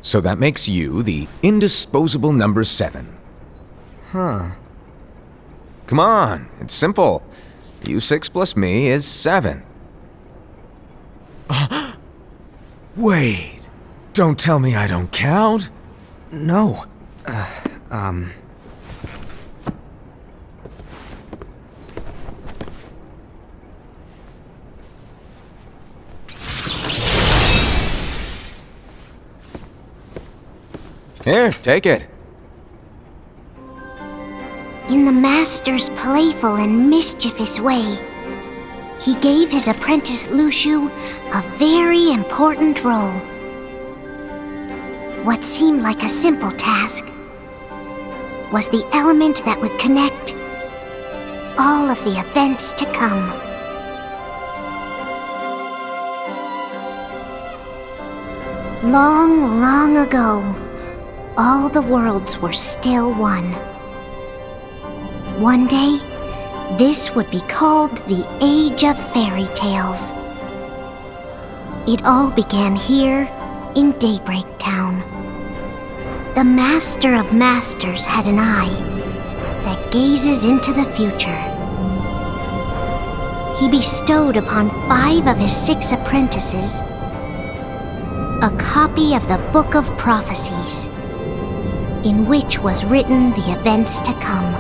So that makes you the indisposable number 7. Huh. Come on, it's simple. U6 plus me is 7. Wait, don't tell me I don't count. No. Here, take it. In the Master's playful and mischievous way, he gave his apprentice Luciu a very important role. What seemed like a simple task was the element that would connect all of the events to come. Long, long ago, all the worlds were still one. One day, this would be called the Age of Fairy Tales. It all began here in Daybreak Town. The Master of Masters had an eye that gazes into the future. He bestowed upon 5 of his 6 apprentices a copy of the Book of Prophecies, in which was written the events to come.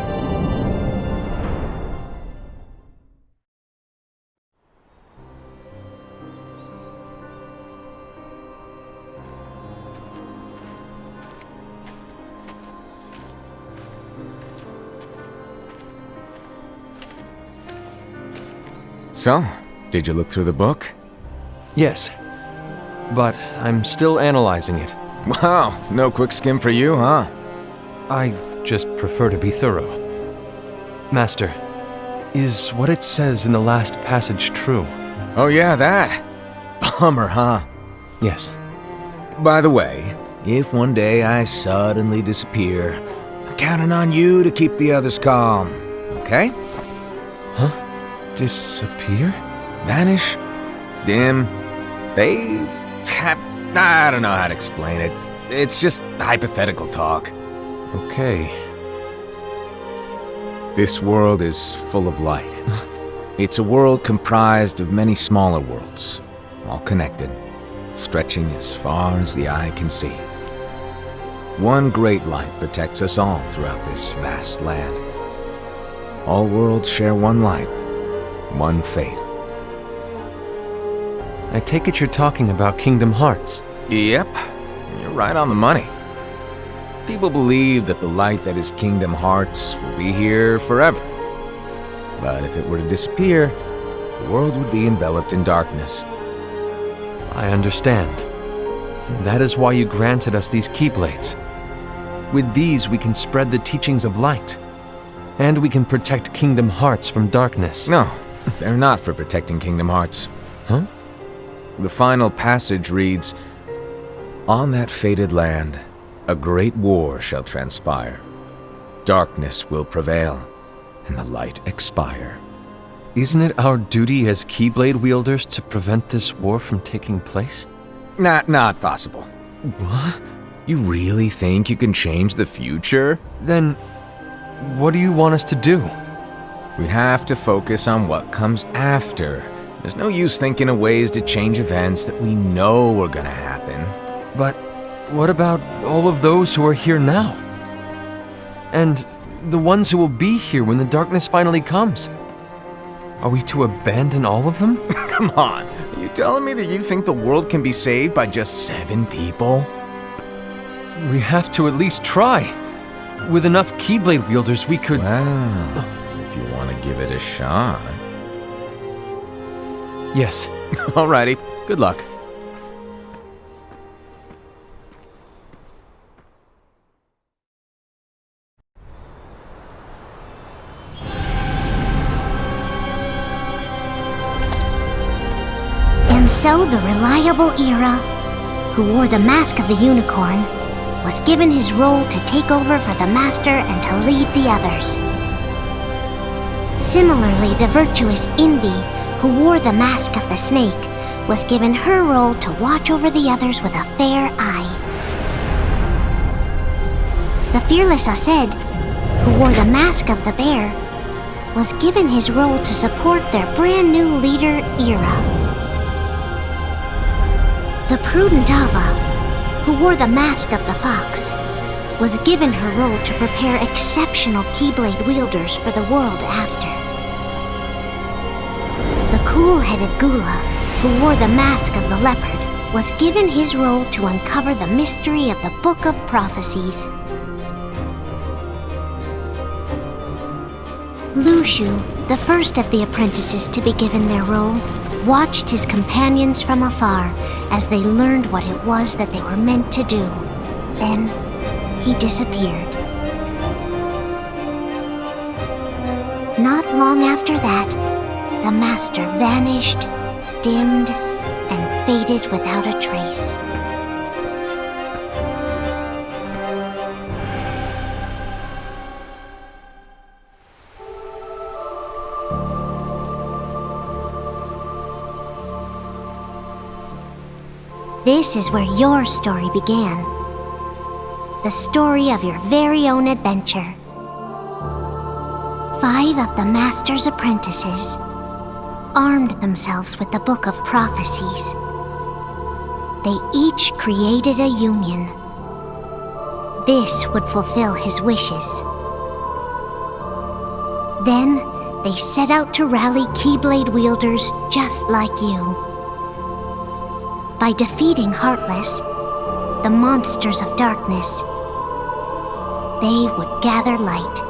So, did you look through the book? Yes. But I'm still analyzing it. Wow, no quick skim for you, huh? I just prefer to be thorough. Master, is what it says in the last passage true? Oh yeah, that. Bummer, huh? Yes. By the way, if one day I suddenly disappear, I'm counting on you to keep the others calm, okay? Huh? Disappear? Vanish? Dim? Fade? I don't know how to explain it. It's just hypothetical talk. Okay. This world is full of light. It's a world comprised of many smaller worlds, all connected, stretching as far as the eye can see. One great light protects us all throughout this vast land. All worlds share one light, one fate. I take it you're talking about Kingdom Hearts. Yep, you're right on the money. People believe that the light that is Kingdom Hearts will be here forever. But if it were to disappear, the world would be enveloped in darkness. I understand. That is why you granted us these Keyblades. With these, we can spread the teachings of light. And we can protect Kingdom Hearts from darkness. No, they're not for protecting Kingdom Hearts. Huh? The final passage reads, "On that fated land, a great war shall transpire. Darkness will prevail, and the light expire." Isn't it our duty as Keyblade wielders to prevent this war from taking place? Not possible. What? You really think you can change the future? Then, what do you want us to do? We have to focus on what comes after. There's no use thinking of ways to change events that we know are gonna happen. But what about all of those who are here now? And the ones who will be here when the darkness finally comes? Are we to abandon all of them? Come on, are you telling me that you think the world can be saved by just 7 people? We have to at least try. With enough Keyblade wielders, we could... Well, if you want to give it a shot. Yes. Alrighty, good luck. And so the reliable Era, who wore the mask of the unicorn, was given his role to take over for the Master and to lead the others. Similarly, the virtuous Envy, who wore the mask of the snake, was given her role to watch over the others with a fair eye. The fearless Ased, who wore the mask of the bear, was given his role to support their brand new leader, Ira. The prudent Ava, who wore the mask of the fox, was given her role to prepare exceptional Keyblade wielders for the world after. The cool-headed Gula, who wore the mask of the leopard, was given his role to uncover the mystery of the Book of Prophecies. Lushu, the first of the apprentices to be given their role, watched his companions from afar as they learned what it was that they were meant to do. Then, he disappeared. Not long after that, the master vanished, dimmed, and faded without a trace. This is where your story began. The story of your very own adventure. 5 of the Master's apprentices armed themselves with the Book of Prophecies. They each created a union. This would fulfill his wishes. Then, they set out to rally Keyblade wielders just like you. By defeating Heartless, the monsters of darkness, they would gather light.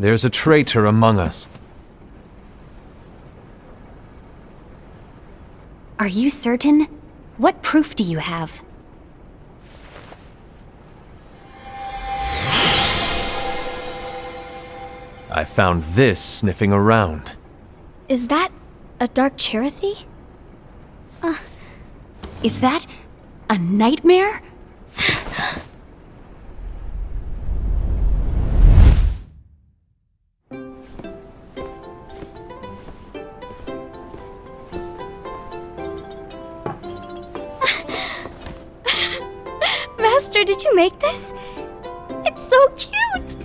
There's a traitor among us. Are you certain? What proof do you have? I found this sniffing around. Is that a dark Cherothy? Is that a nightmare? Master, did you make this? It's so cute!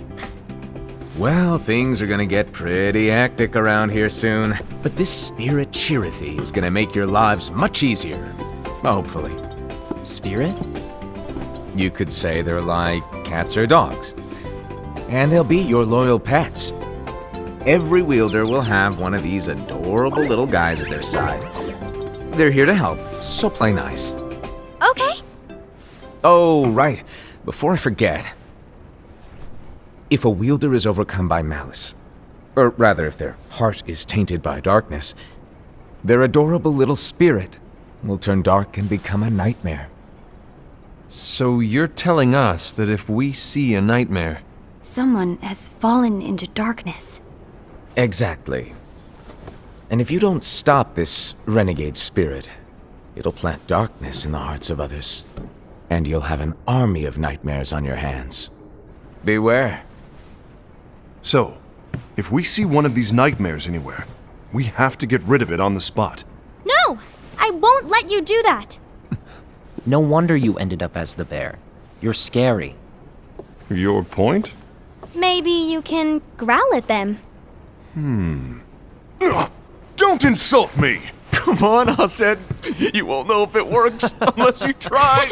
Well, things are gonna get pretty hectic around here soon. But this spirit Cherothy is gonna make your lives much easier. Hopefully. Spirit? You could say they're like cats or dogs. And they'll be your loyal pets. Every wielder will have one of these adorable little guys at their side. They're here to help, so play nice. Okay. Oh, right. Before I forget. If a wielder is overcome by malice, or rather if their heart is tainted by darkness, their adorable little spirit will turn dark and become a nightmare. So you're telling us that if we see a nightmare... Someone has fallen into darkness. Exactly. And if you don't stop this renegade spirit, it'll plant darkness in the hearts of others. And you'll have an army of nightmares on your hands. Beware. So, if we see one of these nightmares anywhere, we have to get rid of it on the spot. No! I won't let you do that! No wonder you ended up as the bear. You're scary. Your point? Maybe you can growl at them. Ugh, don't insult me! Come on, Ased. You won't know if it works unless you try.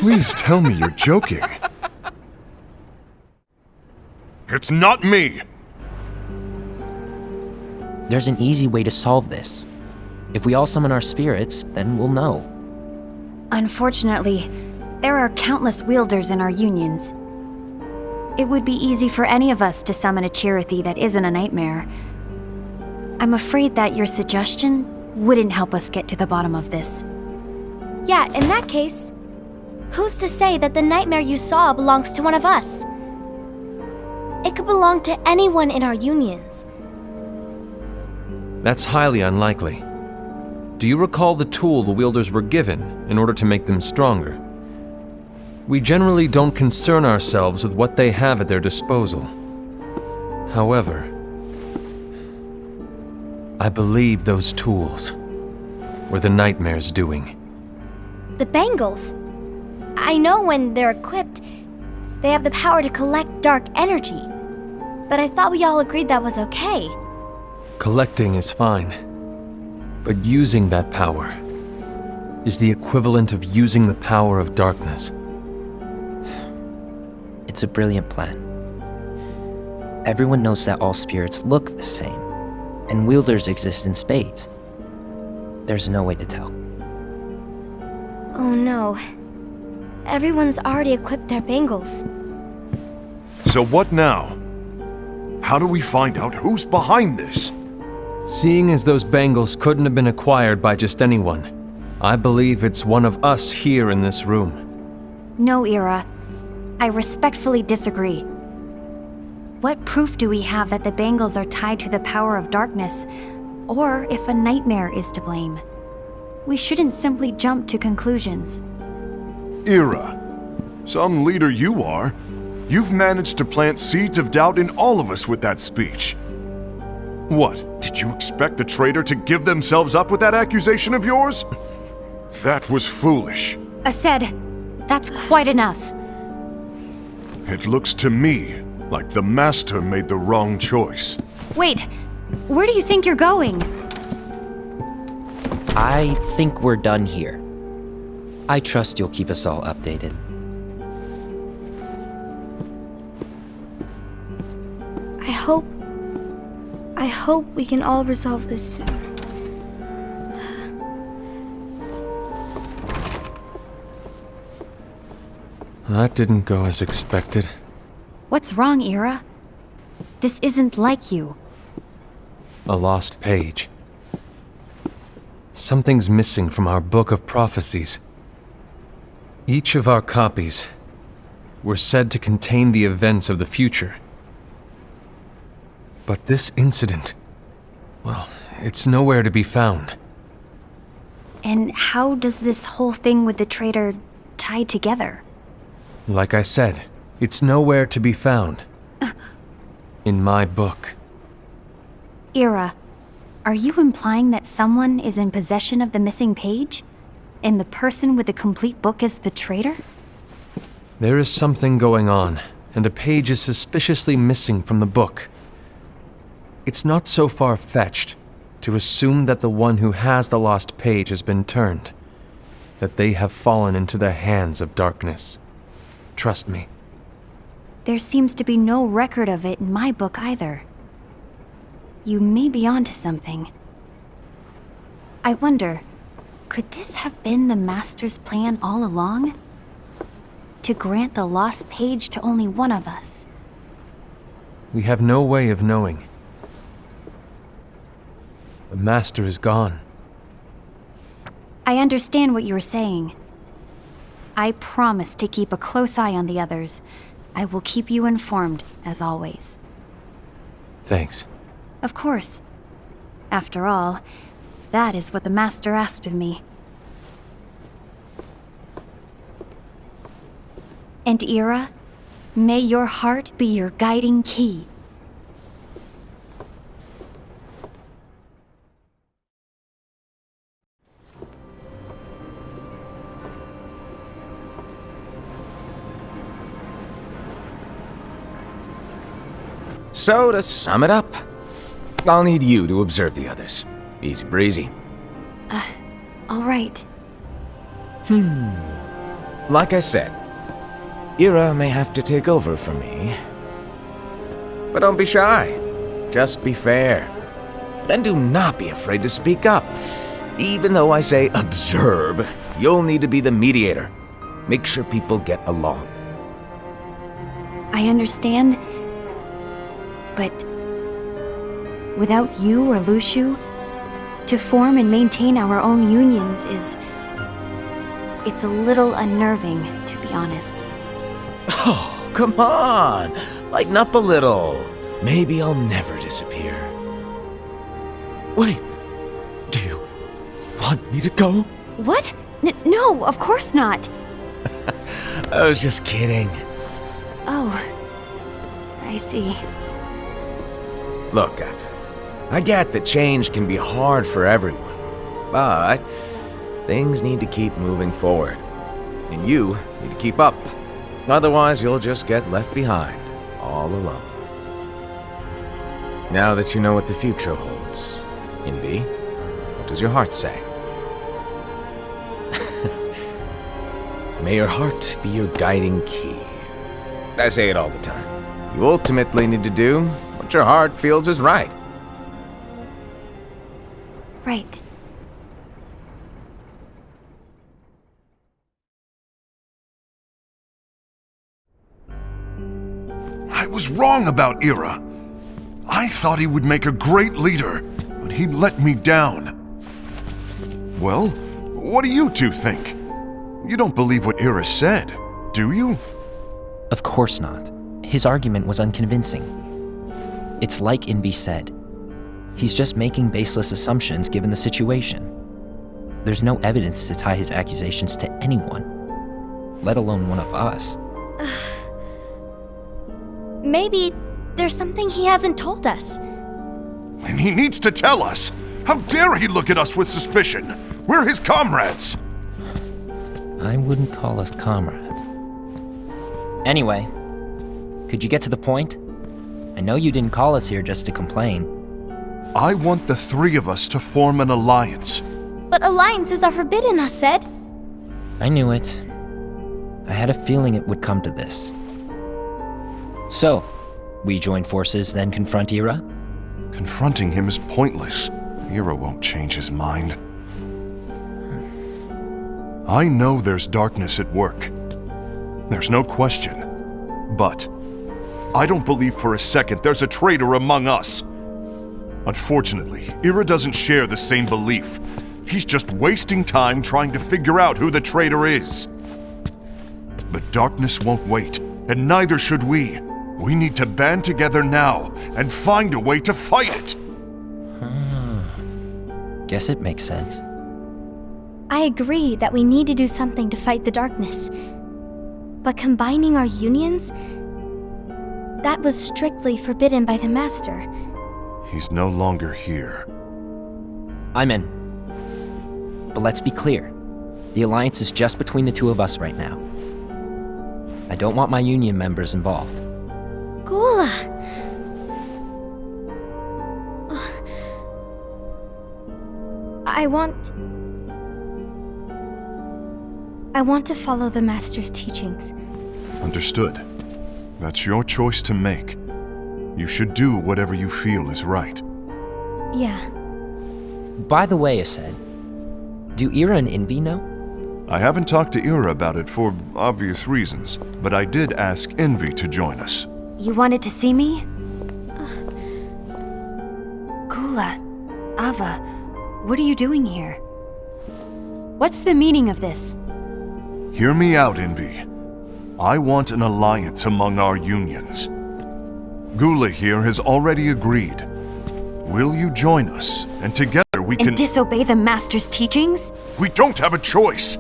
Please tell me you're joking. It's not me! There's an easy way to solve this. If we all summon our spirits, then we'll know. Unfortunately, there are countless wielders in our unions. It would be easy for any of us to summon a Cherothy that isn't a nightmare. I'm afraid that your suggestion wouldn't help us get to the bottom of this. Yeah, in that case, who's to say that the nightmare you saw belongs to one of us? It could belong to anyone in our unions. That's highly unlikely. Do you recall the tool the wielders were given in order to make them stronger? We generally don't concern ourselves with what they have at their disposal. However, I believe those tools were the Nightmare's doing. The bangles. I know when they're equipped, they have the power to collect dark energy. But I thought we all agreed that was okay. Collecting is fine, but using that power is the equivalent of using the power of darkness. It's a brilliant plan. Everyone knows that all spirits look the same, and wielders exist in spades. There's no way to tell. Oh no. Everyone's already equipped their bangles. So what now? How do we find out who's behind this? Seeing as those bangles couldn't have been acquired by just anyone, I believe it's one of us here in this room. No, Ira. I respectfully disagree. What proof do we have that the bangles are tied to the power of darkness, or if a nightmare is to blame? We shouldn't simply jump to conclusions. Ira, some leader you are. You've managed to plant seeds of doubt in all of us with that speech. What, did you expect the traitor to give themselves up with that accusation of yours? That was foolish. Aced, that's quite enough. It looks to me like the Master made the wrong choice. Wait, where do you think you're going? I think we're done here. I trust you'll keep us all updated. I hope we can all resolve this soon. That didn't go as expected. What's wrong, Ira? This isn't like you. A lost page. Something's missing from our book of prophecies. Each of our copies were said to contain the events of the future. But this incident, well, it's nowhere to be found. And how does this whole thing with the traitor tie together? Like I said, it's nowhere to be found. In my book. Ira, are you implying that someone is in possession of the missing page? And the person with the complete book is the traitor? There is something going on, and a page is suspiciously missing from the book. It's not so far-fetched to assume that the one who has the lost page has been turned, that they have fallen into the hands of darkness. Trust me. There seems to be no record of it in my book either. You may be onto something. I wonder, could this have been the Master's plan all along? To grant the lost page to only one of us? We have no way of knowing. The Master is gone. I understand what you're saying. I promise to keep a close eye on the others. I will keep you informed, as always. Thanks. Of course. After all, that is what the Master asked of me. And Ira, may your heart be your guiding key. So, to sum it up, I'll need you to observe the others. Easy breezy. All right. Like I said, Ira may have to take over for me. But don't be shy. Just be fair. And do not be afraid to speak up. Even though I say observe, you'll need to be the mediator. Make sure people get along. I understand. But without you or Luciu, to form and maintain our own unions it's a little unnerving, to be honest. Oh, come on! Lighten up a little. Maybe I'll never disappear. Wait, do you want me to go? What? No, of course not. I was just kidding. Oh, I see. Look, I get that change can be hard for everyone, but things need to keep moving forward. And you need to keep up. Otherwise, you'll just get left behind, all alone. Now that you know what the future holds, Envy, what does your heart say? May your heart be your guiding key. I say it all the time. You ultimately need to do what your heart feels is right. Right. I was wrong about Ira. I thought he would make a great leader, but he let me down. Well, what do you two think? You don't believe what Ira said, do you? Of course not. His argument was unconvincing. It's like Invi said. He's just making baseless assumptions given the situation. There's no evidence to tie his accusations to anyone, let alone one of us. Maybe there's something he hasn't told us. And he needs to tell us. How dare he look at us with suspicion? We're his comrades. I wouldn't call us comrades. Anyway, could you get to the point? I know you didn't call us here just to complain. I want the three of us to form an alliance. But alliances are forbidden, us said. I knew it. I had a feeling it would come to this. So, we join forces, then confront Ira? Confronting him is pointless. Ira won't change his mind. I know there's darkness at work. There's no question. But I don't believe for a second there's a traitor among us. Unfortunately, Ira doesn't share the same belief. He's just wasting time trying to figure out who the traitor is. The darkness won't wait, and neither should we. We need to band together now and find a way to fight it. Guess it makes sense. I agree that we need to do something to fight the darkness. But combining our unions? That was strictly forbidden by the Master. He's no longer here. I'm in. But let's be clear. The alliance is just between the two of us right now. I don't want my union members involved. Gula! I want to follow the Master's teachings. Understood. That's your choice to make. You should do whatever you feel is right. Yeah. By the way, Ased, do Ira and Invi know? I haven't talked to Ira about it for obvious reasons, but I did ask Envy to join us. You wanted to see me? Kula, Ava, what are you doing here? What's the meaning of this? Hear me out, Envy. I want an alliance among our unions. Gula here has already agreed. Will you join us, and together we can— And disobey the Master's teachings? We don't have a choice!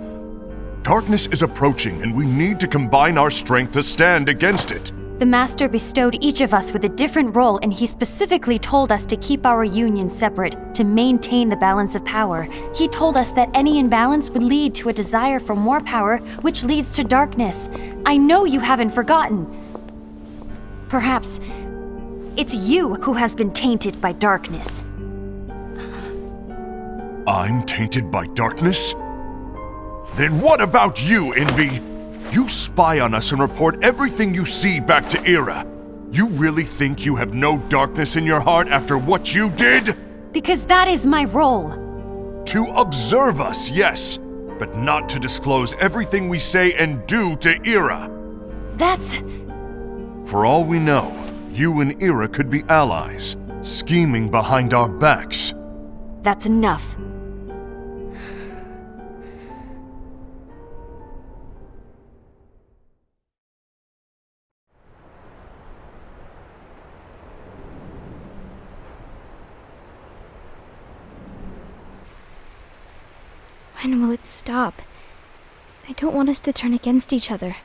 Darkness is approaching, and we need to combine our strength to stand against it. The Master bestowed each of us with a different role, and he specifically told us to keep our union separate, to maintain the balance of power. He told us that any imbalance would lead to a desire for more power, which leads to darkness. I know you haven't forgotten. Perhaps it's you who has been tainted by darkness. I'm tainted by darkness? Then what about you, Envy? You spy on us and report everything you see back to Ira. You really think you have no darkness in your heart after what you did? Because that is my role. To observe us, yes, but not to disclose everything we say and do to Ira. That's... For all we know, you and Ira could be allies, scheming behind our backs. That's enough. When will it stop? I don't want us to turn against each other.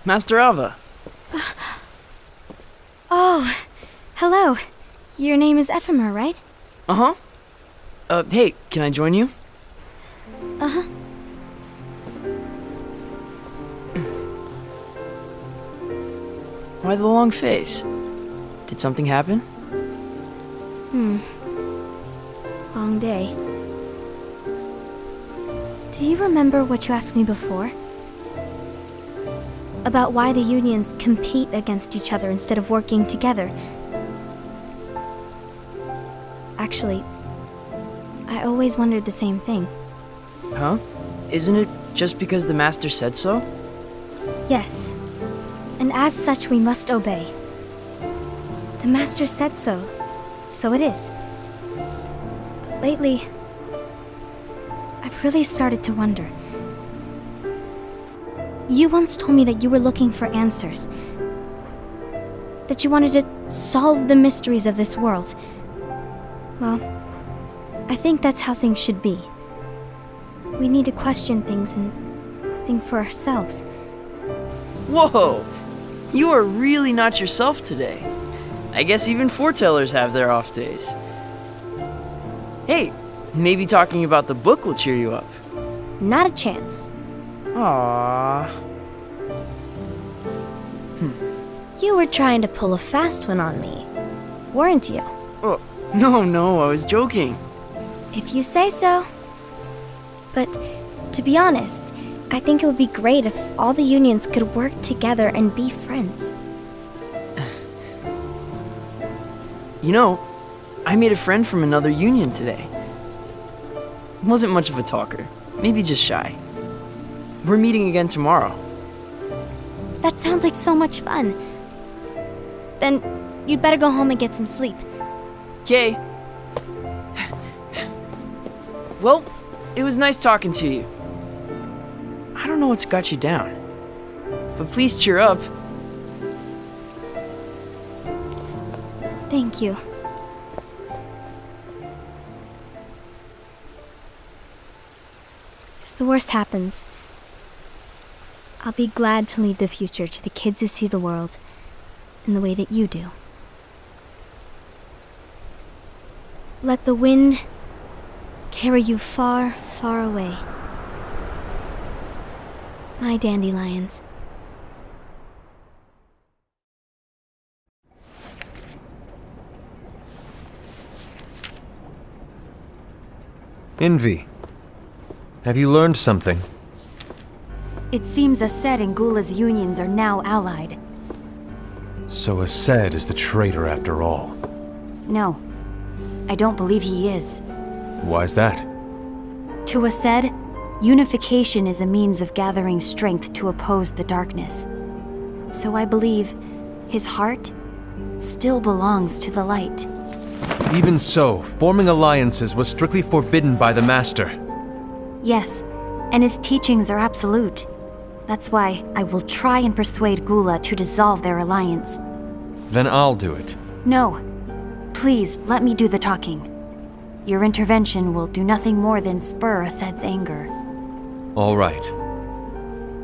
Master Alva. Oh, hello. Your name is Ephemer, right? Uh-huh. Hey, can I join you? Uh-huh. Why the long face? Did something happen? Long day. Do you remember what you asked me before? About why the unions compete against each other instead of working together. Actually, I always wondered the same thing. Huh? Isn't it just because the Master said so? Yes, and as such we must obey. The Master said so, so it is. But lately, I've really started to wonder. You once told me that you were looking for answers. That you wanted to solve the mysteries of this world. Well, I think that's how things should be. We need to question things and think for ourselves. Whoa! You are really not yourself today. I guess even foretellers have their off days. Hey, maybe talking about the book will cheer you up. Not a chance. Aww. You were trying to pull a fast one on me, weren't you? Oh, no, I was joking. If you say so. But to be honest, I think it would be great if all the unions could work together and be friends. You know, I made a friend from another union today. Wasn't much of a talker, maybe just shy. We're meeting again tomorrow. That sounds like so much fun. Then you'd better go home and get some sleep. Okay. Well, it was nice talking to you. I don't know what's got you down, but please cheer up. Thank you. If the worst happens, I'll be glad to leave the future to the kids who see the world in the way that you do. Let the wind carry you far, far away. My dandelions. Envy. Have you learned something? It seems Ased and Gula's unions are now allied. So Ased is the traitor after all. No, I don't believe he is. Why's that? To Ased, unification is a means of gathering strength to oppose the darkness. So I believe his heart still belongs to the light. Even so, forming alliances was strictly forbidden by the Master. Yes, and his teachings are absolute. That's why I will try and persuade Gula to dissolve their alliance. Then I'll do it. No. Please, let me do the talking. Your intervention will do nothing more than spur Ased's anger. All right.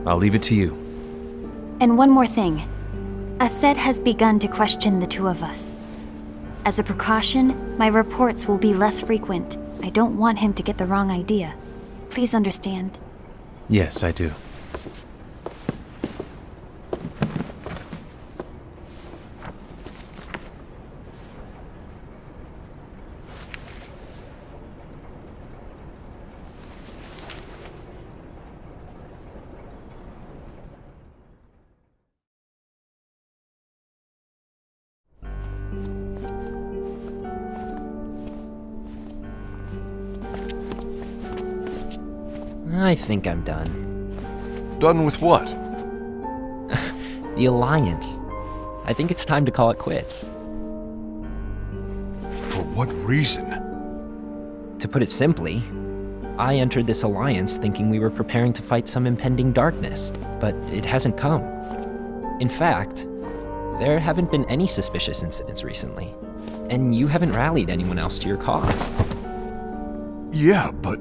I'll leave it to you. And one more thing. Ased has begun to question the two of us. As a precaution, my reports will be less frequent. I don't want him to get the wrong idea. Please understand. Yes, I do. I think I'm done. Done with what? The Alliance. I think it's time to call it quits. For what reason? To put it simply, I entered this alliance thinking we were preparing to fight some impending darkness, but it hasn't come. In fact, there haven't been any suspicious incidents recently, and you haven't rallied anyone else to your cause. Yeah, but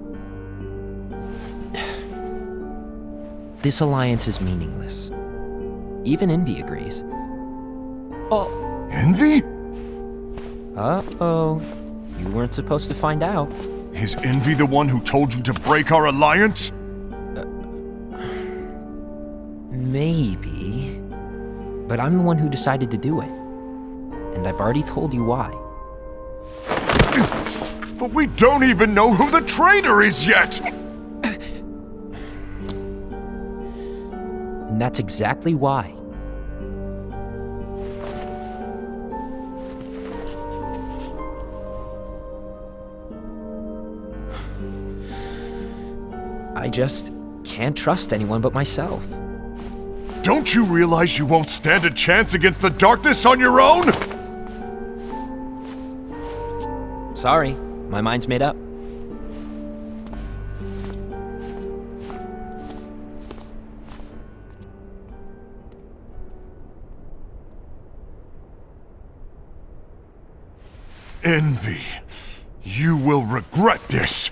This alliance is meaningless. Even Envy agrees. Oh. Envy? Uh-oh. You weren't supposed to find out. Is Envy the one who told you to break our alliance? Maybe. But I'm the one who decided to do it. And I've already told you why. But we don't even know who the traitor is yet! And that's exactly why. I just can't trust anyone but myself. Don't you realize you won't stand a chance against the darkness on your own? Sorry, my mind's made up. Envy, you will regret this.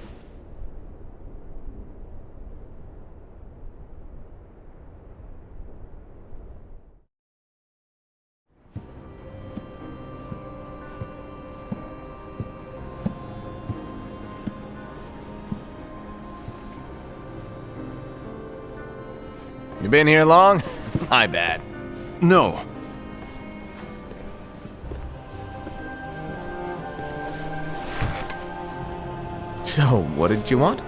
You been here long? My bad. No. So, what did you want?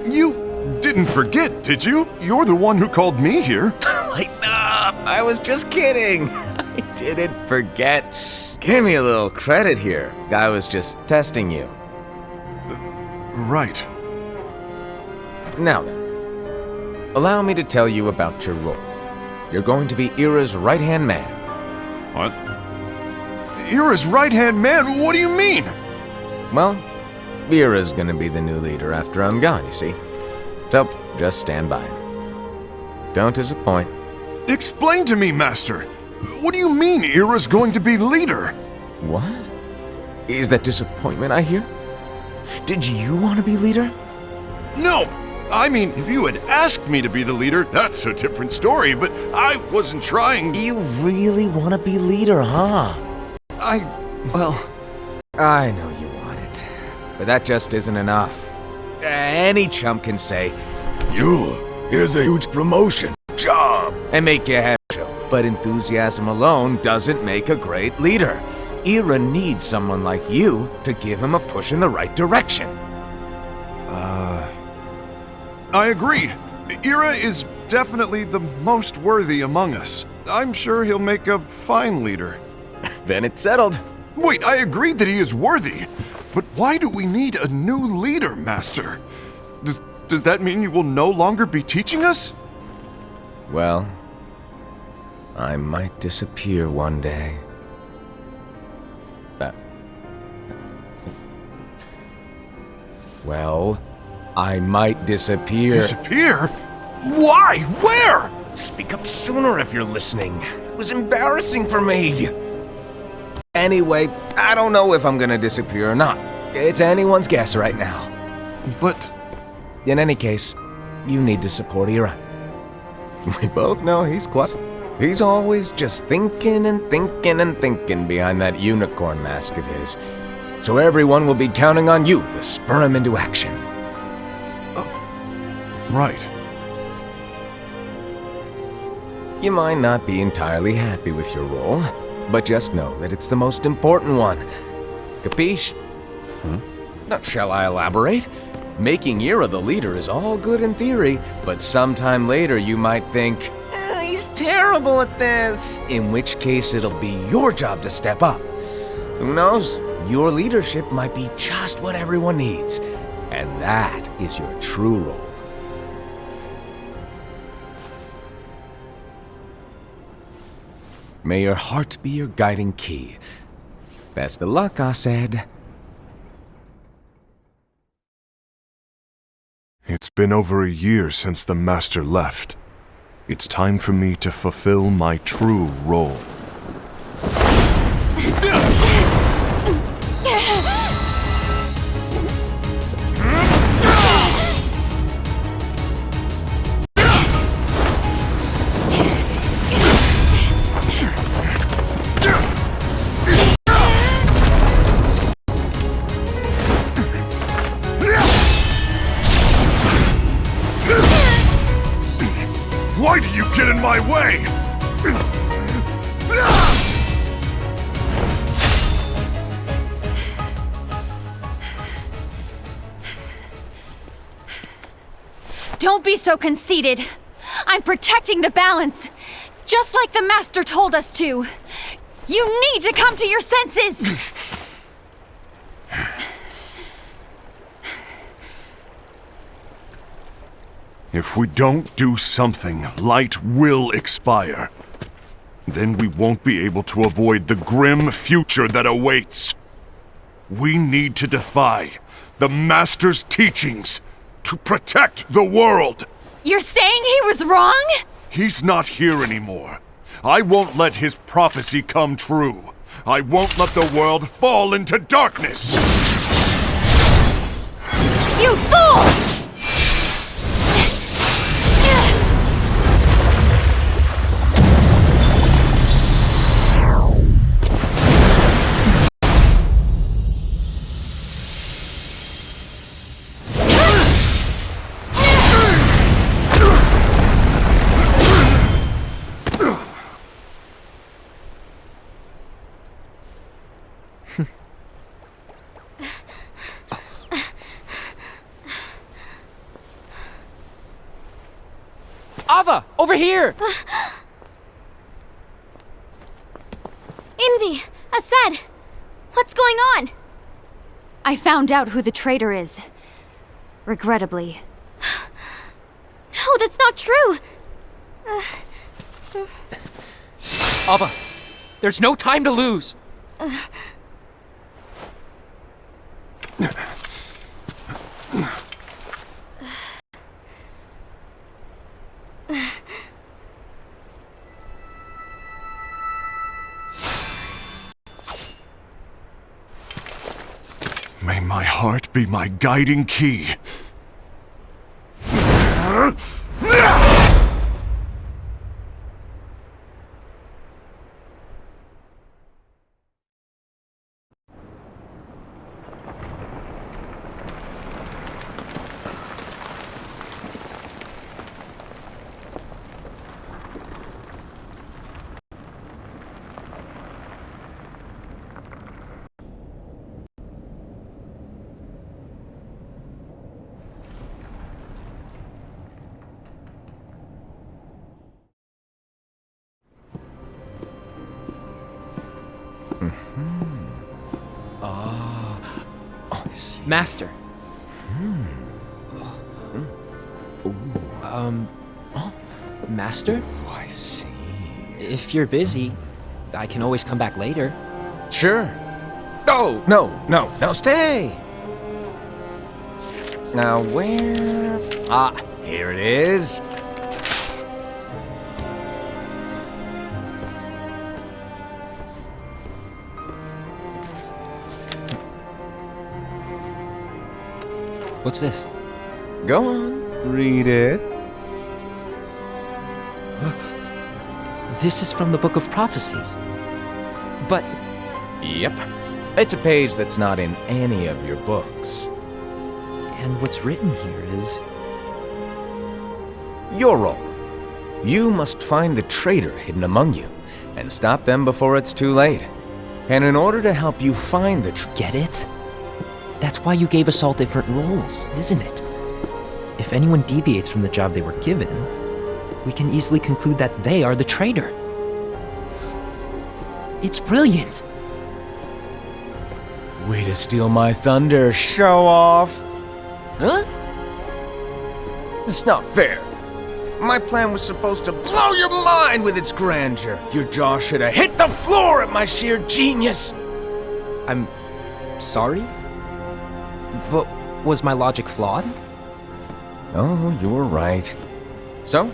You didn't forget, did you? You're the one who called me here. Lighten up! I was just kidding. I didn't forget. Give me a little credit here. I was just testing you. Right. Now then, allow me to tell you about your role. You're going to be Ira's right-hand man. What? Ira's right-hand man? What do you mean? Well, Ira's gonna be the new leader after I'm gone, you see. So, just stand by. Don't disappoint. Explain to me, Master. What do you mean Ira's going to be leader? What? Is that disappointment I hear? Did you want to be leader? No! I mean, if you had asked me to be the leader, that's a different story, but I wasn't trying. You really want to be leader, huh? Well... I know you want it, but that just isn't enough. Any chump can say, here's a huge promotion, job, and make your head show. But enthusiasm alone doesn't make a great leader. Ira needs someone like you to give him a push in the right direction. I agree. Ira is definitely the most worthy among us. I'm sure he'll make a fine leader. Then it's settled. Wait, I agreed that he is worthy. But why do we need a new leader, Master? Does that mean you will no longer be teaching us? Well, I might disappear one day. Well, I might disappear. Disappear? Why? Where? Speak up sooner if you're listening. It was embarrassing for me. Anyway, I don't know if I'm gonna disappear or not. It's anyone's guess right now. But... In any case, you need to support Ira. We both know he's quite... He's always just thinking and thinking and thinking behind that unicorn mask of his. So everyone will be counting on you to spur him into action. Right. You might not be entirely happy with your role, but just know that it's the most important one. Capiche? Now, shall I elaborate? Making Ira the leader is all good in theory, but sometime later you might think, he's terrible at this. In which case it'll be your job to step up. Who knows? Your leadership might be just what everyone needs. And that is your true role. May your heart be your guiding key. Best of luck, I said. It's been over a year since the Master left. It's time for me to fulfill my true role. Don't be so conceited. I'm protecting the balance, just like the Master told us to. You need to come to your senses! If we don't do something, light will expire. Then we won't be able to avoid the grim future that awaits. We need to defy the Master's teachings to protect the world. You're saying he was wrong? He's not here anymore. I won't let his prophecy come true. I won't let the world fall into darkness. You fool! Ava, over here! Envy! Ased! What's going on? I found out who the traitor is. Regrettably. No, that's not true! Ava, there's no time to lose! May my heart be my guiding key. I see. Master. Master? Oh, I see. If you're busy, I can always come back later. Sure. Oh, no, stay! Now, where... Ah, here it is. What's this? Go on, read it. This is from the Book of Prophecies. But Yep. It's a page that's not in any of your books. and what's written here is... Your role. You must find the traitor hidden among you, and stop them before it's too late. And in order to help you find the Get it? That's why you gave us all different roles, isn't it? If anyone deviates from the job they were given, we can easily conclude that they are the traitor. It's brilliant! Way to steal my thunder, show off! Huh? It's not fair. My plan was supposed to blow your mind with its grandeur. Your jaw should have hit the floor at my sheer genius. I'm sorry? But was my logic flawed? Oh, you were right. So,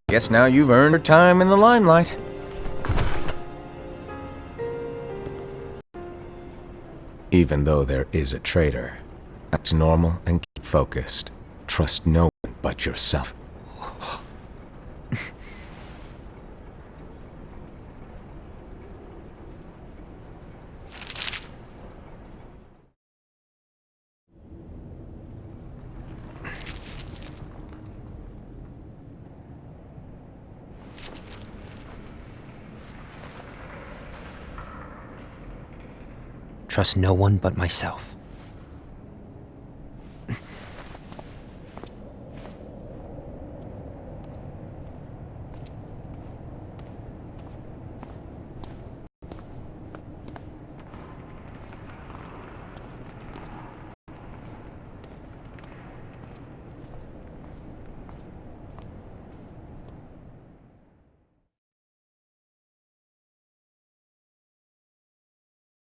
guess now you've earned your time in the limelight. Even though there is a traitor, act normal and keep focused. Trust no one but yourself. Trust no one but myself.